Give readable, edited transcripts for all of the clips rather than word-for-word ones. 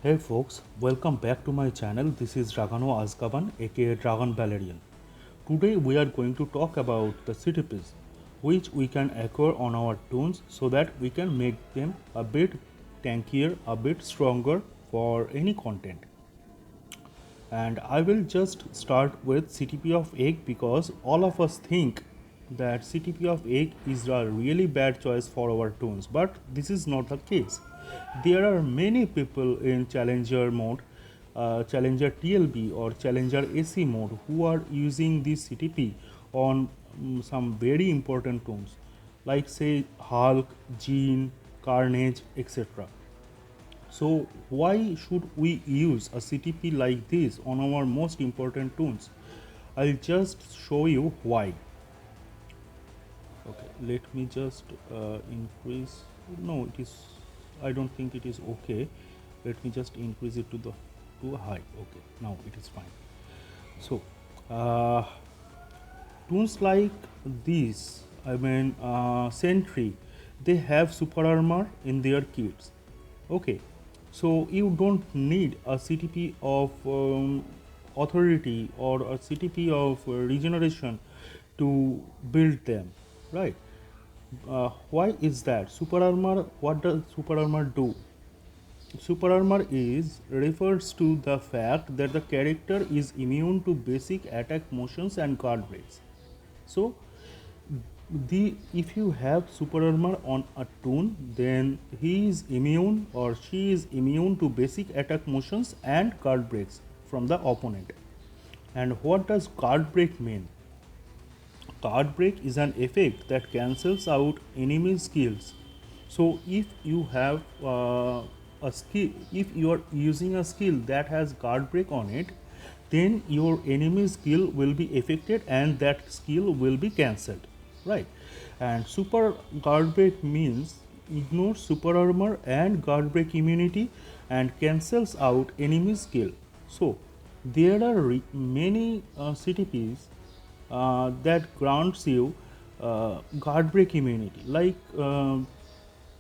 Hey folks, welcome back to my channel. This is Dragano Azkaban aka Dragon Valerian. Today we are going to talk about the CTPs which we can acquire on our toons so that we can make them a bit tankier, a bit stronger for any content. And I will just start with CTP of Egg because all of us think that CTP of Egg is a really bad choice for our toons, but this is not the case. There are many people in Challenger mode, Challenger TLB or Challenger AC mode who are using this CTP on some very important toons like say Hulk, Jean, Carnage, etc. So why should we use a CTP like this on our most important toons? I'll just show you why. Okay, let me just increase. No, it is. I don't think it is okay. Let me just increase it to the to high. Okay, now it is fine. So, uh, toons like these, Sentry, they have super armor in their kits. Okay, so you don't need a CTP of authority or a CTP of regeneration to build them, right? Why is that? Super armor, what does super armor do? Super armor is refers to the fact that the character is immune to basic attack motions and guard breaks. So the if you have super armor on a toon, then he is immune or she is immune to basic attack motions and guard breaks from the opponent. And what does guard break mean? Guard break is an effect that cancels out enemy skills. So if you have a skill, if you are using a skill that has guard break on it, then your enemy skill will be affected and that skill will be cancelled, right? And super guard break means ignores super armor and guard break immunity and cancels out enemy skill. So there are many CTPs that grants you guard break immunity, like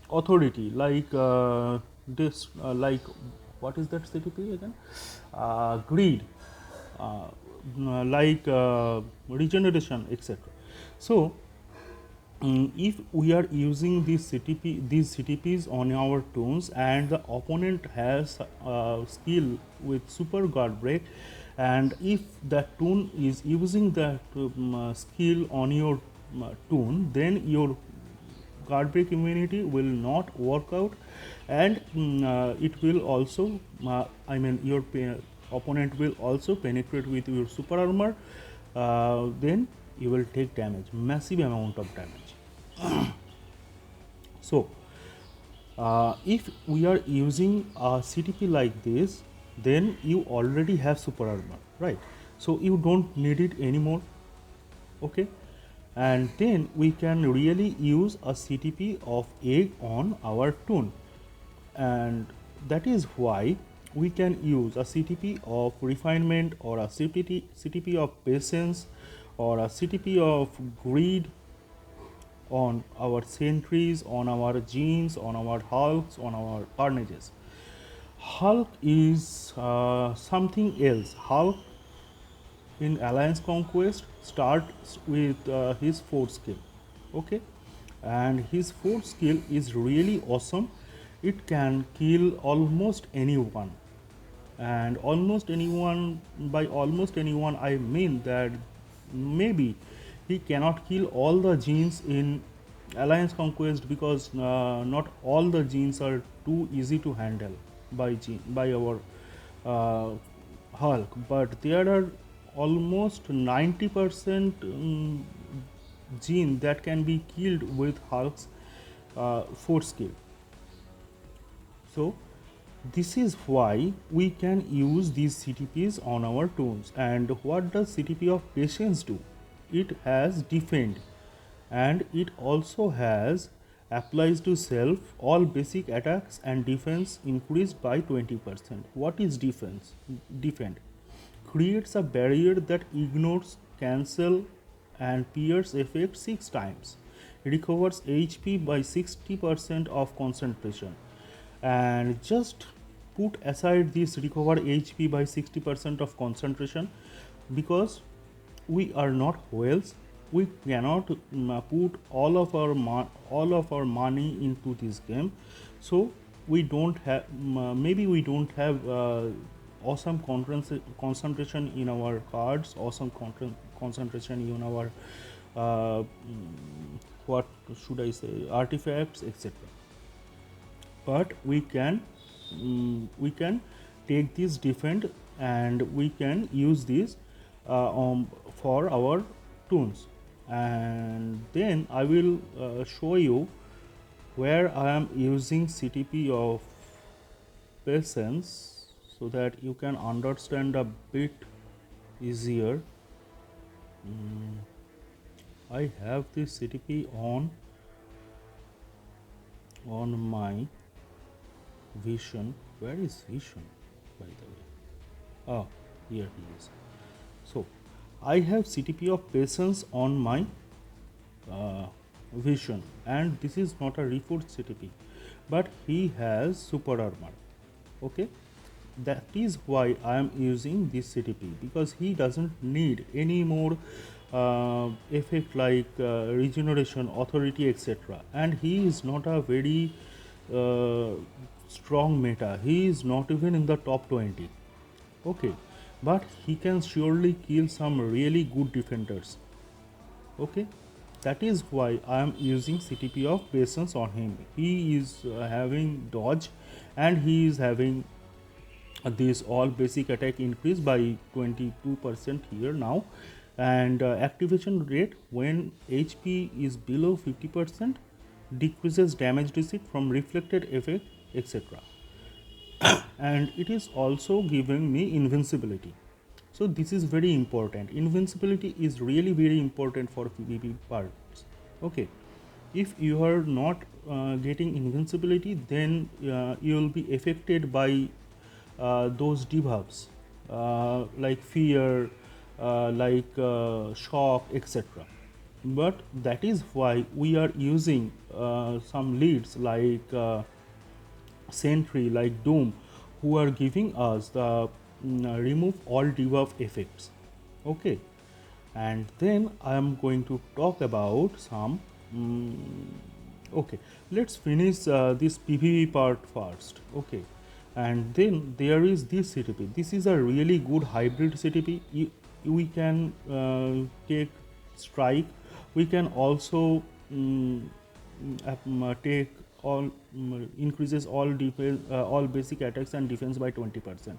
authority, like like what is that CTP again? Greed, uh, like regeneration, etc. So if we are using these CTPs on our toons and the opponent has skill with super guard break, and if that toon is using that skill on your toon, then your guard break immunity will not work out, and it will also your opponent will also penetrate with your super armor. Then you will take damage, massive amount of damage. So if we are using a CTP like this, then you already have super armor, right? So you don't need it anymore. Okay, and then we can really use a CTP of egg on our toon, and that is why we can use a CTP of refinement or a CTP of patience or a CTP of greed on our sentries, on our genes, on our hulks, on our carnages. Hulk is something else. Hulk in Alliance Conquest starts with his fourth skill. Okay, and his fourth skill is really awesome. It can kill almost anyone, and almost anyone, by almost anyone I mean that maybe he cannot kill all the genes in Alliance Conquest because not all the genes are too easy to handle by our uh, Hulk, but there are almost 90% gene that can be killed with Hulk's fourth skill. So this is why we can use these CTPs on our toons. And what does CTP of patience do? It has defend, and it also has applies to self all basic attacks and defense increased by 20%. What is defense? Defend creates a barrier that ignores cancel and pierce effect 6 times, recovers HP by 60% of concentration, and just put aside this recover HP by 60% of concentration, because we are not whales. We cannot put all of our money into this game. So we don't have, maybe we don't have awesome concentration in our cards, awesome concentration in our what should I say, artifacts, etc. But we can take this defend, and we can use this for our tunes. And then I will show you where I am using CTP of patience, so that you can understand a bit easier. I have this CTP on my vision. Where is vision, by the way? Oh, here he is. So I have CTP of patience on my vision, and this is not a reforged CTP, but he has super armor. Okay, that is why I am using this CTP, because he doesn't need any more effect like regeneration, authority, etc. And he is not a very strong meta. He is not even in the top 20. Okay, but he can surely kill some really good defenders. Okay, that is why I am using CTP of patience on him. He is having dodge, and he is having this all basic attack increase by 22% here now, and activation rate when HP is below 50% decreases damage receipt from reflected effect, etc. And it is also giving me invincibility. So this is very important. Invincibility is really very important for PvP parts. Okay, if you are not getting invincibility, then you will be affected by those debuffs like fear, shock, etc. But that is why we are using some leads like Sentry, like Doom, who are giving us the remove all debuff effects. Okay, and then I am going to talk about some. Okay, let's finish this PvP part first. Okay, and then there is this CTP. This is a really good hybrid CTP. We can take strike. We can also take all increases all defense, all basic attacks and defense by 20%.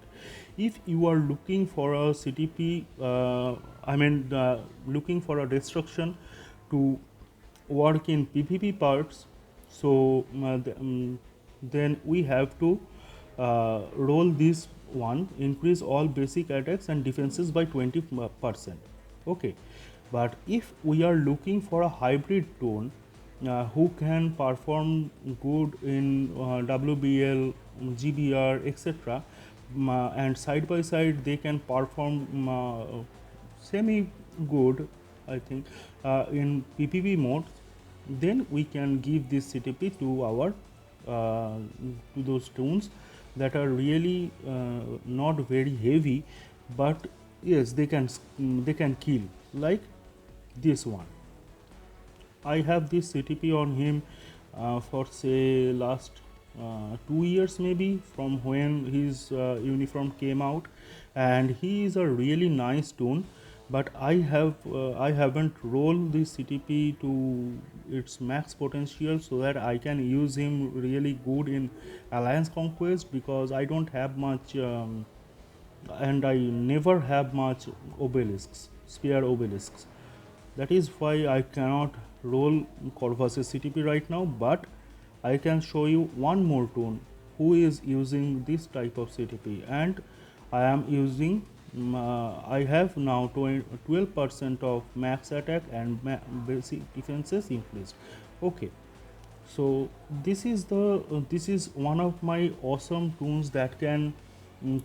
If you are looking for a CTP, looking for a destruction to work in PvP parts, so then we have to roll this one, increase all basic attacks and defenses by 20%. Okay, but if we are looking for a hybrid tone who can perform good in WBL, GBR, etc., and side by side they can perform semi good, I think, in PPV mode, then we can give this CTP to our to those tunes that are really not very heavy, but yes, they can kill, like this one. I have this CTP on him for say last 2 years maybe, from when his uniform came out, and he is a really nice tune. But I haven't rolled this CTP to its max potential, so that I can use him really good in Alliance Conquest, because I don't have much and I never have much obelisks, spear obelisks. That is why I cannot roll Corvus's CTP right now, but I can show you one more tune who is using this type of CTP, and I am using I have now 12% of max attack and basic defenses increased. Okay, so this is one of my awesome tunes that can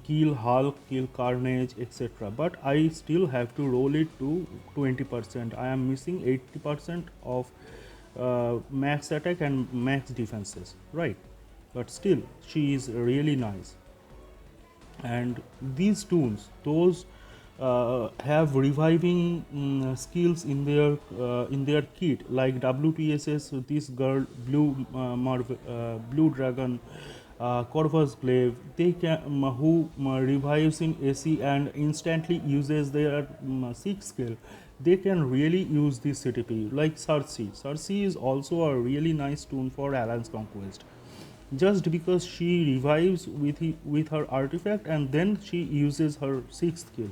kill Hulk, kill Carnage, etc. But I still have to roll it to 20%. I am missing 80% of max attack and max defenses, right? But still, she is really nice. And these tools, those have reviving skills in their kit, like WTSS, this girl Blue Dragon, Corvus Glaive, they can who revives in AC and instantly uses their 6 skill. They can really use this CTP, like Cersei. Cersei is also a really nice tool for Alliance Conquest, just because she revives with her artifact and then she uses her 6th skill.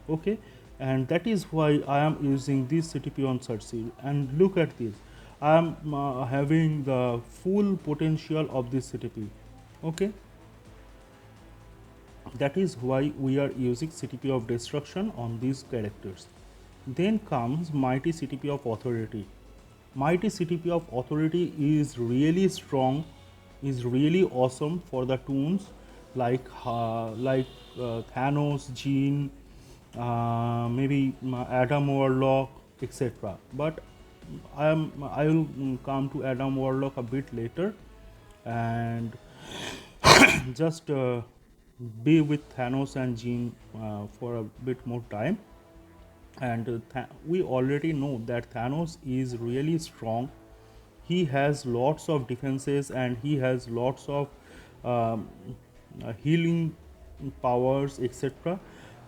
Okay, and that is why I am using this CTP on Cersei. And look at this, I am having the full potential of this CTP. Okay, that is why we are using CTP of Destruction on these characters. Then comes Mighty CTP of Authority. Mighty CTP of Authority is really strong, is really awesome for the toons like Thanos, Jean, maybe Adam Warlock, etc. But I will come to Adam Warlock a bit later, and just be with Thanos and Jean for a bit more time. And we already know that Thanos is really strong. He has lots of defenses and he has lots of um, healing powers, etc.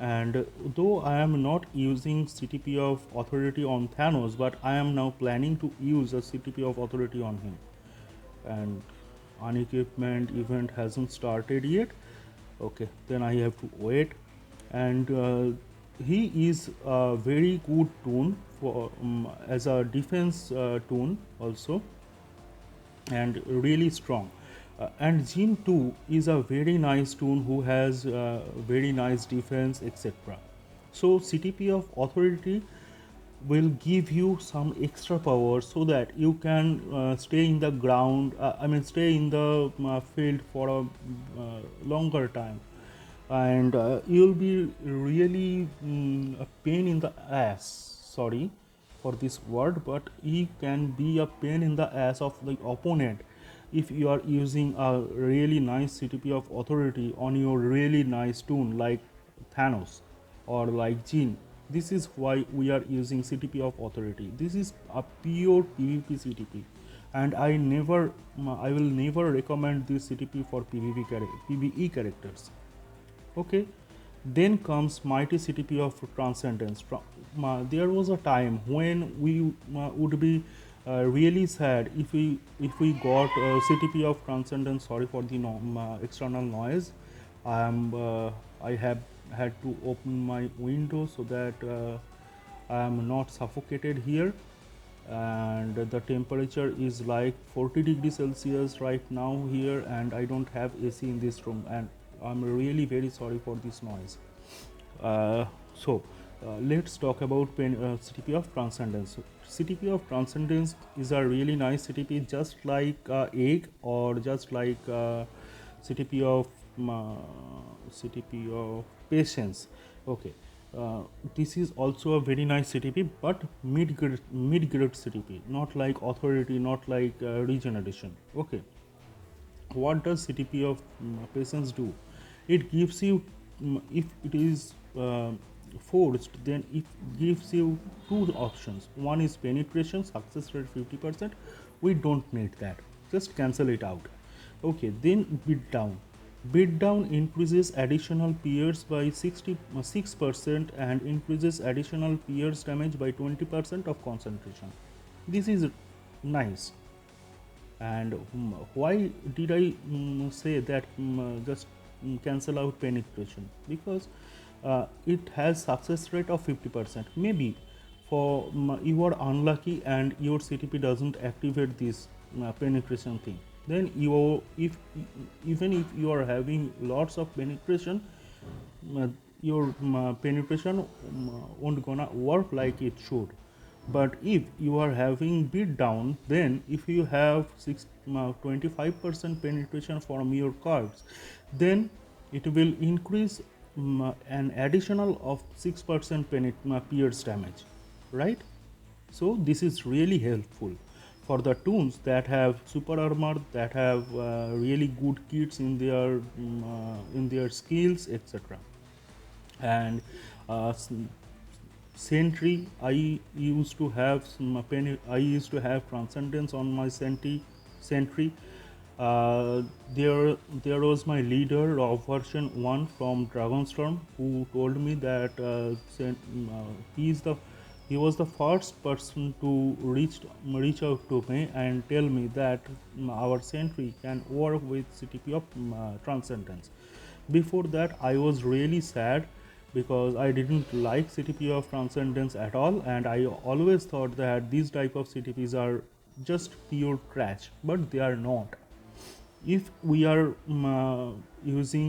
And though I am not using CTP of Authority on Thanos, but I am now planning to use a CTP of Authority on him. And unequipment event hasn't started yet. Okay, then I have to wait. And he is a very good toon for as a defense toon also, and really strong. And Jin 2 is a very nice toon who has very nice defense, etc. So CTP of Authority will give you some extra power so that you can stay in the ground, stay in the field for a longer time. And you'll be really a pain in the ass, sorry for this word, but he can be a pain in the ass of the opponent if you are using a really nice CTP of Authority on your really nice toon like Thanos or like Jin. This is why we are using CTP of Authority. This is a pure PvP CTP, and I will never recommend this CTP for PvE characters. Okay, then comes Mighty CTP of Transcendence. There was a time when we would be really sad if we got CTP of Transcendence. Sorry for the external noise. I have had to open my window so that I am not suffocated here. And the temperature is like 40 degrees Celsius right now here, and I don't have AC in this room, and I'm really very sorry for this noise. Let's talk about CTP of Transcendence. CTP of Transcendence is a really nice CTP, just like Egg or just like CTP of CTP of Patience. Okay, this is also a very nice CTP, but mid-grade CTP, not like Authority, not like Regeneration. Okay, what does CTP of Patience do? It gives you, if it is forced, then it gives you two options. One is penetration, success rate 50%. We don't need that. Just cancel it out. Okay, then beat down. Beat down increases additional pierce by 66% and increases additional pierce damage by 20% of concentration. This is nice. And why did I say that just cancel out penetration? Because it has success rate of 50%. Maybe for you are unlucky and your CTP doesn't activate this penetration thing. Then if even if you are having lots of penetration, your penetration won't gonna work like it should. But if you are having beat down, then if you have 25% penetration from your cards, then it will increase an additional of 6% pierce damage, right? So this is really helpful for the toons that have super armor, that have really good kits in their skills, etc. And uh, Sentry, I used to have I used to have transcendence on my Sentry. Uh, there was my leader of version 1 from Dragonstorm who told me that he is the he was the first person to reach out to me and tell me that our Sentry can work with CTP of Transcendence. Before that, I was really sad because I didn't like CTP of Transcendence at all, and I always thought that these type of CTPs are just pure trash, but they are not. If we are using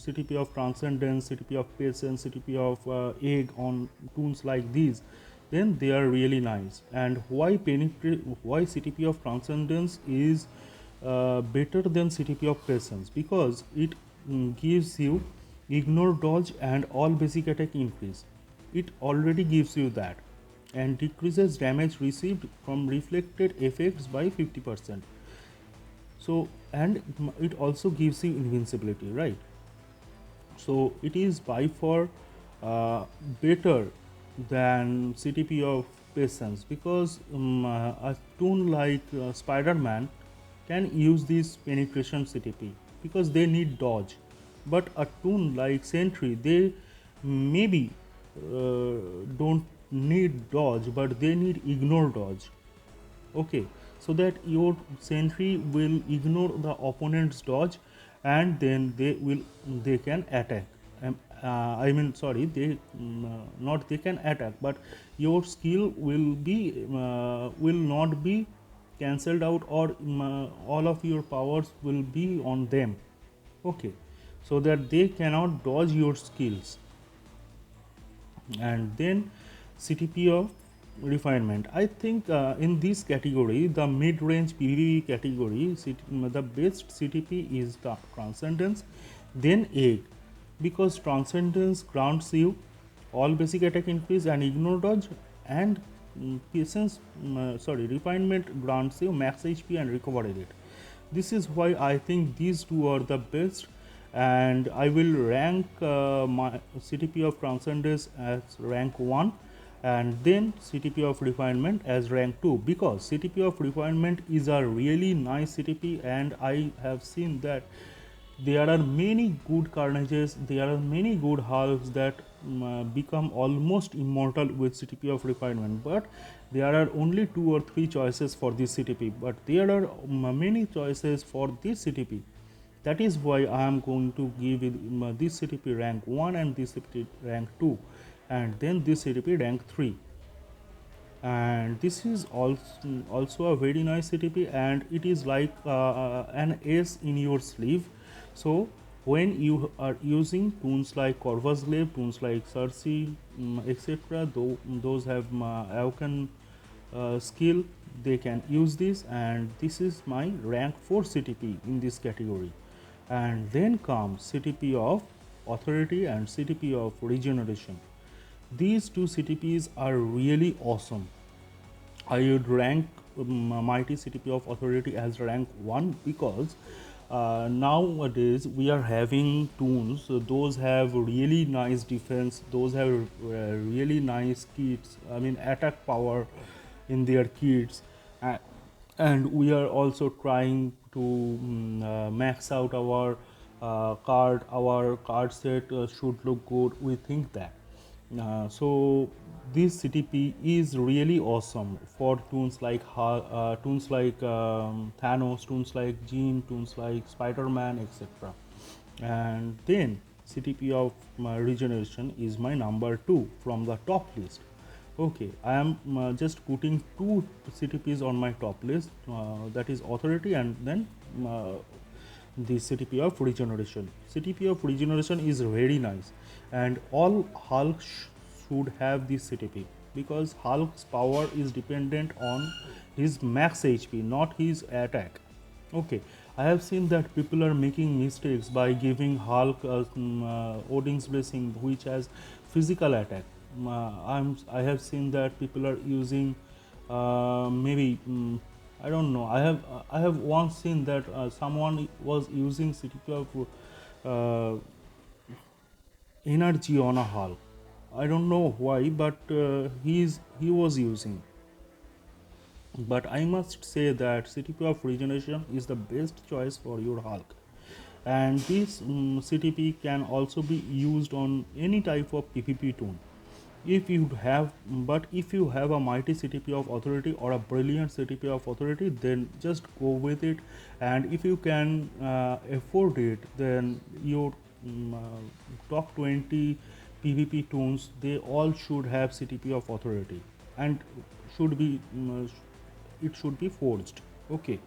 CTP of Transcendence, CTP of Patience, CTP of Egg on tools like these, then they are really nice. And why CTP of Transcendence is better than CTP of Patience? Because it gives you ignore, dodge, and all basic attack increase. It already gives you that, and decreases damage received from reflected effects by 50%. So, and it also gives you invincibility, right? So it is by far better than CTP of Patience, because a toon like Spider-Man can use this penetration CTP because they need dodge, but a toon like Sentry, they maybe don't need dodge, but they need ignore dodge. Okay, so that your sentry will ignore the opponent's dodge, and then they can attack. I mean, sorry, they not they can attack, but your skill will not be cancelled out, or all of your powers will be on them. Okay, so that they cannot dodge your skills. And then CTP of refinement. I think in this category, the mid-range PvE category, the best CTP is the Transcendence, then Egg, because Transcendence grants you all basic attack increase and ignore dodge, and Patience, refinement grants you max HP and recovery rate. This is why I think these two are the best, and I will rank my CTP of Transcendence as rank 1, and then CTP of Refinement as rank 2, because CTP of Refinement is a really nice CTP, and I have seen that there are many good Carnages, there are many good Hulks that become almost immortal with CTP of Refinement, but there are only 2 or 3 choices for this CTP, but there are many choices for this CTP. That is why I am going to give it, this CTP rank 1 and this CTP rank 2, and then this CTP rank 3. And this is also a very nice CTP, and it is like an ace in your sleeve. So when you are using toons like Corvus Glaive, toons like Cersei, etc., those have Aoken skill, they can use this, and this is my rank 4 CTP in this category. And then comes CTP of Authority and CTP of Regeneration. These two CTPs are really awesome. I would rank Mighty CTP of Authority as rank 1, because nowadays we are having toons, so those have really nice defense, those have really nice kits, I mean attack power in their kits, and we are also trying to max out our card set should look good, we think that. So this CTP is really awesome for toons like Thanos, toons like Jean, toons like Spider-Man, etc. And then CTP of Regeneration is my number 2 from the top list. Okay, I am just putting 2 CTPs on my top list, that is Authority and then the CTP of Regeneration. CTP of Regeneration is very nice, and all Hulk should have this CTP, because Hulk's power is dependent on his max HP, not his attack. Okay, I have seen that people are making mistakes by giving Hulk Odin's Blessing, which has physical attack. I have seen that people are using maybe I don't know. I have once seen that someone was using CTP of energy on a Hulk. I don't know why, but he was using. But I must say that CTP of regeneration is the best choice for your Hulk. And this CTP can also be used on any type of PvP tool. If you have, but if you have a mighty CTP of authority or a brilliant CTP of authority, then just go with it. And if you can afford it, then your top 20 PvP toons, they all should have CTP of authority, and should be it should be forged. Okay,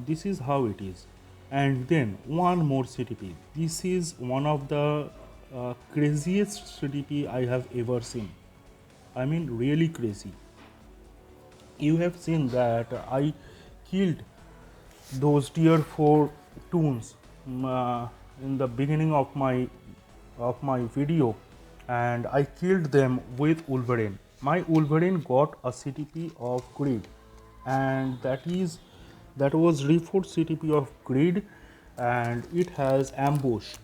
this is how it is. And then one more CTP. This is one of the craziest CTP I have ever seen. I mean, really crazy. You have seen that I killed those tier 4 toons in the beginning of my video, and I killed them with Wolverine. My Wolverine got a CTP of Greed, and that was reforged CTP of Greed, and it has ambush.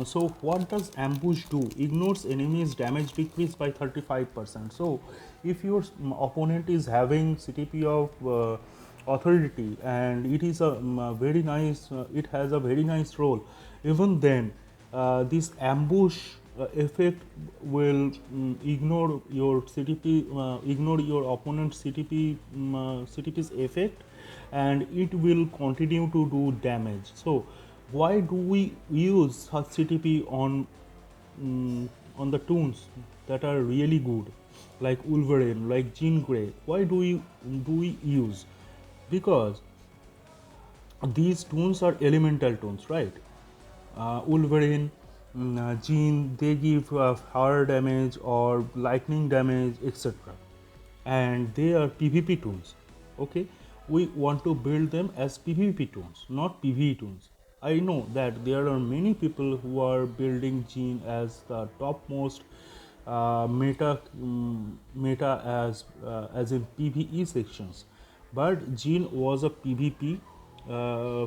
So what does ambush do? Ignores enemies damage decrease by 35%. So if your opponent is having CTP of authority, and it is a very nice it has a very nice role, even then this ambush effect will ignore your CTP, ignore your opponent's CTP's effect, and it will continue to do damage. So why do we use such CTP on the toons that are really good, like Wolverine, like Jean Grey? Why do we use? Because these toons are elemental toons, right? Wolverine, Jean, they give fire damage or lightning damage, etc. And they are PvP toons. Okay, we want to build them as PvP toons, not PvE toons. I know that there are many people who are building Jean as the topmost meta as in PvE sections, but Jean was a PvP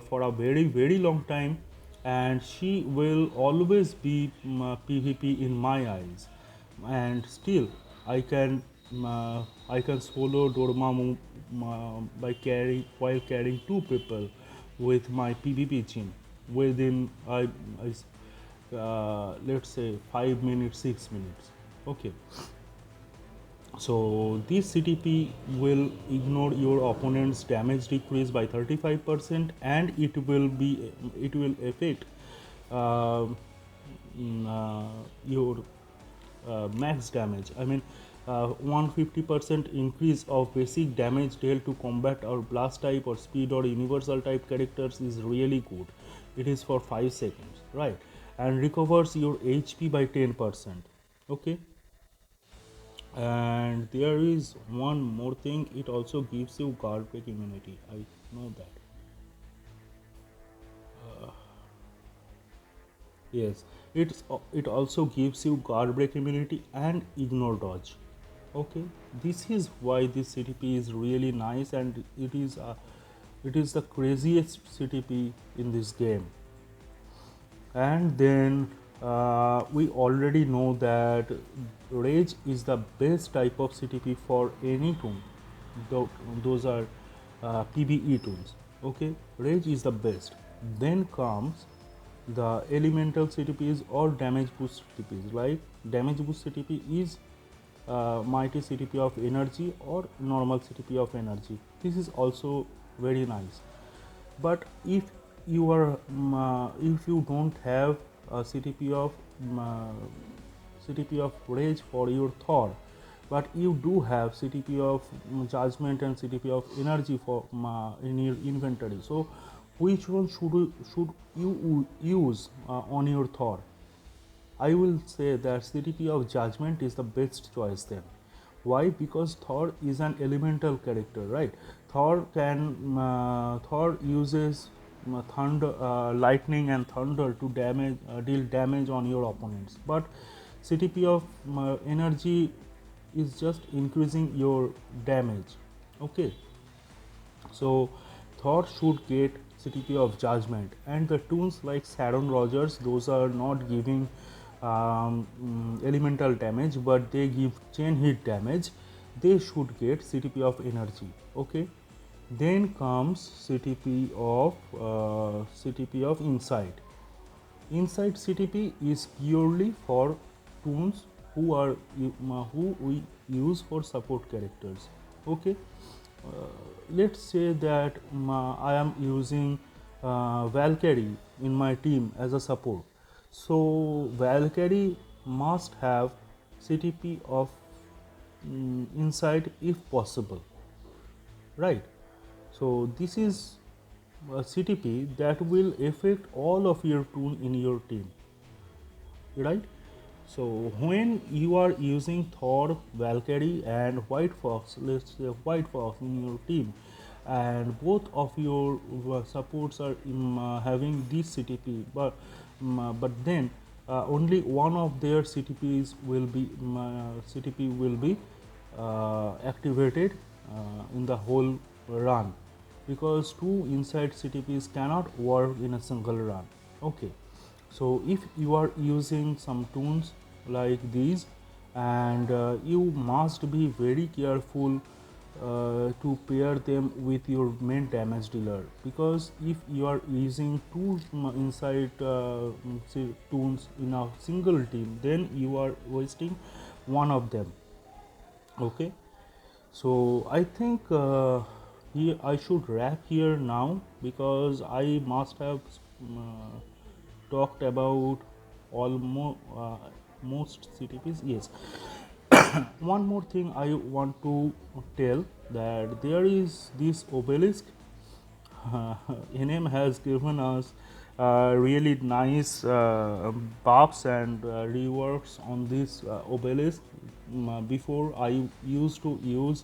for a very long time, and she will always be PvP in my eyes. And still, I can solo Dormammu by carrying while carrying two people with my PvP Jean within let's say 5 minutes, 6 minutes. Okay, so this CTP will ignore your opponent's damage decrease by 35%, and it will affect uh, your max damage. I mean, 150% increase of basic damage dealt to combat or blast type or speed or universal type characters is really good. It is for 5 seconds, right? And recovers your HP by 10%. Okay, and there is one more thing, it also gives you guard break immunity. I know that. Yes, it also gives you guard break immunity and ignore dodge. Okay, this is why this CTP is really nice, and it is the craziest CTP in this game. And then we already know that rage is the best type of CTP for any toon. Those are PvE toons. Okay, rage is the best. Then comes the elemental CTPs or damage boost CTPs. Like damage boost CTP is mighty CTP of energy or normal CTP of energy. This is also very nice. But if you don't have a CTP of rage for your Thor, but you do have CTP of judgment and CTP of energy for in your inventory, so which one should you use on your Thor? I will say that CTP of Judgment is the best choice then. Why? Because Thor is an elemental character, right? Thor uses thunder, lightning, and thunder to deal damage on your opponents. But CTP of energy is just increasing your damage. Okay, so Thor should get CTP of Judgment, and the tunes like Sharon Rogers, those are not giving elemental damage, but they give chain hit damage. They should get CTP of Energy. Okay, then comes CTP of Insight. Insight CTP is purely for tunes who we use for support characters. Okay, let's say that I am using Valkyrie in my team as a support. So Valkyrie must have CTP of Insight if possible, right? So this is a CTP that will affect all of your tool in your team, right? So when you are using Thor, Valkyrie and White Fox, let's say White Fox in your team, and both of your supports are having this CTP, but then only one of their CTP will be activated in the whole run, because two inside CTPs cannot work in a single run. Okay, so if you are using some tunes like these, and you must be very careful to pair them with your main damage dealer, because if you are using two inside tunes in a single team, then you are wasting one of them. Okay, so I think here I should wrap here now, because I must have talked about almost most CTPs. Yes, one more thing I want to tell, that there is this obelisk. NM has given us really nice buffs and reworks on this obelisk. Before I used to use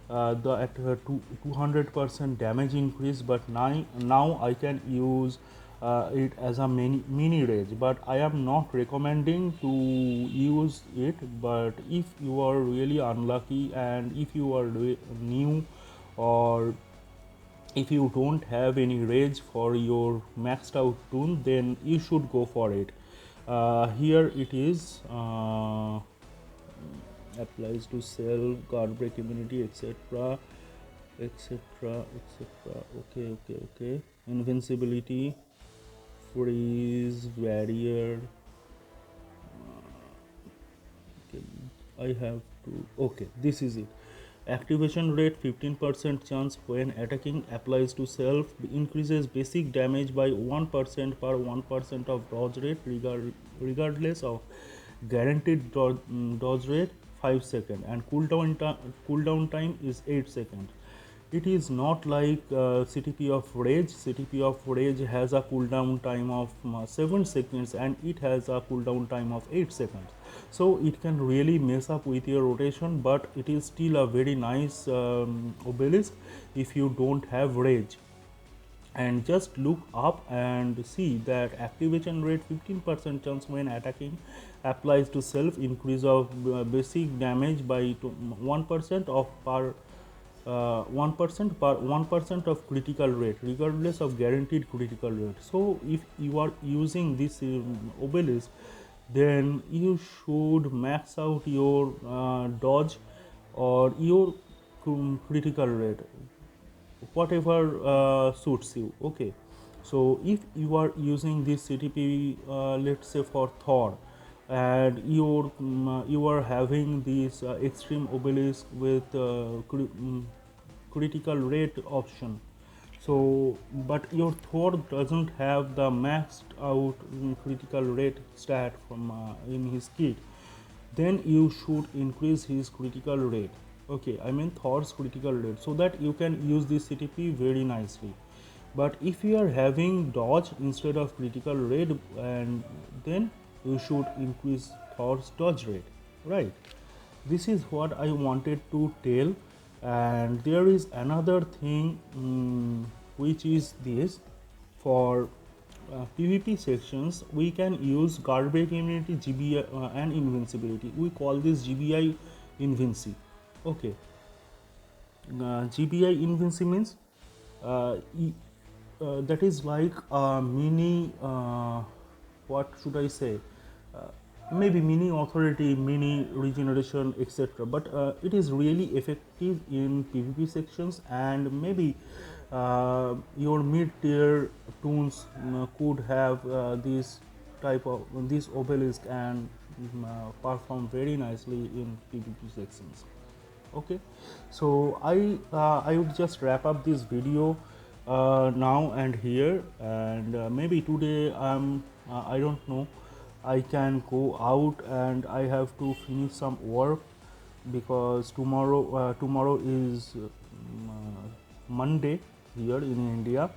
the at 200% damage increase, but now I can use it as a mini rage, but I am not recommending to use it. But if you are really unlucky, and if you are new, or if you don't have any rage for your maxed out toon, then you should go for it. Here it is, applies to cell, guard break immunity, etc, etc, etc. Okay, invincibility, freeze, barrier. Okay, I have to, okay, this is it. Activation rate 15% chance when attacking, applies to self, increases basic damage by 1% per 1% of dodge rate, regardless of guaranteed dodge rate 5 seconds, and cooldown time is 8 seconds. It is not like CTP of Rage. CTP of Rage has a cooldown time of 7 seconds, and it has a cooldown time of 8 seconds. So it can really mess up with your rotation, but it is still a very nice obelisk if you don't have Rage. And just look up and see that activation rate 15% chance when attacking, applies to self, increase of basic damage by 1% of per 1% per 1% of critical rate, regardless of guaranteed critical rate. So if you are using this obelisk, then you should max out your dodge or your critical rate, whatever suits you. Okay, so if you are using this CTP, let's say for Thor, and you are having this extreme obelisk with critical rate option, so but your Thor doesn't have the maxed out critical rate stat from in his kit, then you should increase his critical rate. Okay, I mean Thor's critical rate, so that you can use this CTP very nicely. But if you are having dodge instead of critical rate, and then you should increase Thor's dodge rate, right? This is what I wanted to tell. And there is another thing, which is this: for PvP sections, we can use guard break immunity, GBI, and invincibility. We call this GBI invinci. Okay, GBI invinci means uh, e- that is like a mini, what should I say, uh, maybe mini authority, mini regeneration, etc. But it is really effective in PvP sections, and maybe your mid-tier toons could have this type of this obelisk and perform very nicely in PvP sections. Okay, so I would just wrap up this video now and here, and maybe today I don't know, I can go out and I have to finish some work, because tomorrow is Monday here in India.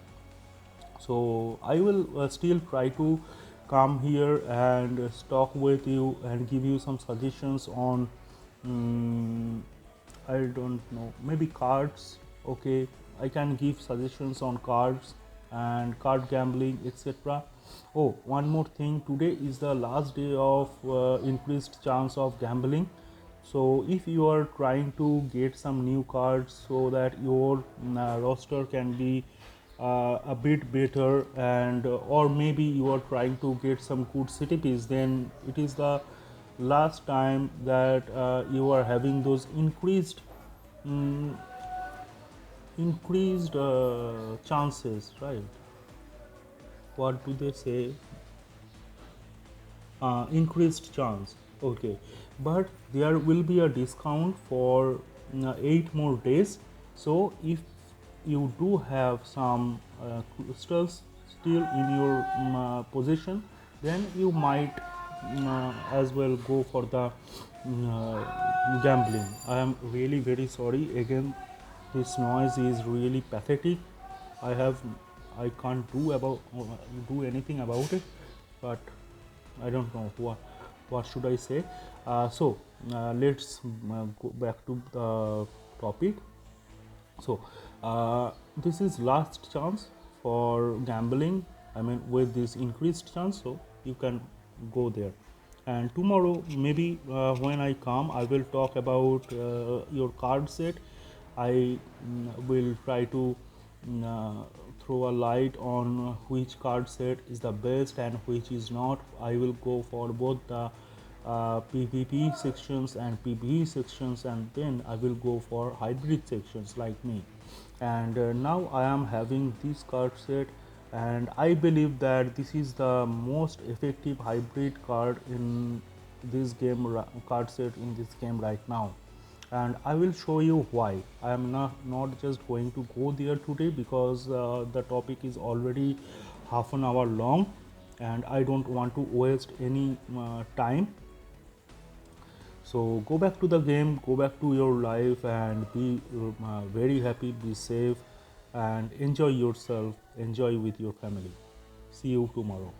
So I will still try to come here and talk with you and give you some suggestions on, um, I don't know, maybe cards. Okay, I can give suggestions on cards and card gambling, etc. Oh, one more thing, today is the last day of increased chance of gambling. So if you are trying to get some new cards so that your roster can be a bit better, and or maybe you are trying to get some good CTPs, then it is the last time that you are having those mm, increased chances, right? What do they say? Increased chance. Okay, but there will be a discount for 8 more days. So if you do have some crystals still in your possession, then you might as well go for the gambling. I am really very sorry again, this noise is really pathetic. I have I can't do anything about it, but I don't know what should I say. Let's go back to the topic. So this is last chance for gambling. I mean, with this increased chance, so you can go there. And tomorrow, maybe when I come, I will talk about your card set. I will try to throw a light on which card set is the best and which is not. I will go for both the PvP sections and PvE sections, and then I will go for hybrid sections like me. And now I am having this card set, and I believe that this is the most effective hybrid card in this game, card set in this game right now. And I will show you why. I am not just going to go there today, because the topic is already half an hour long and I don't want to waste any time. So go back to the game, go back to your life, and be very happy, be safe, and enjoy yourself, enjoy with your family. See you tomorrow.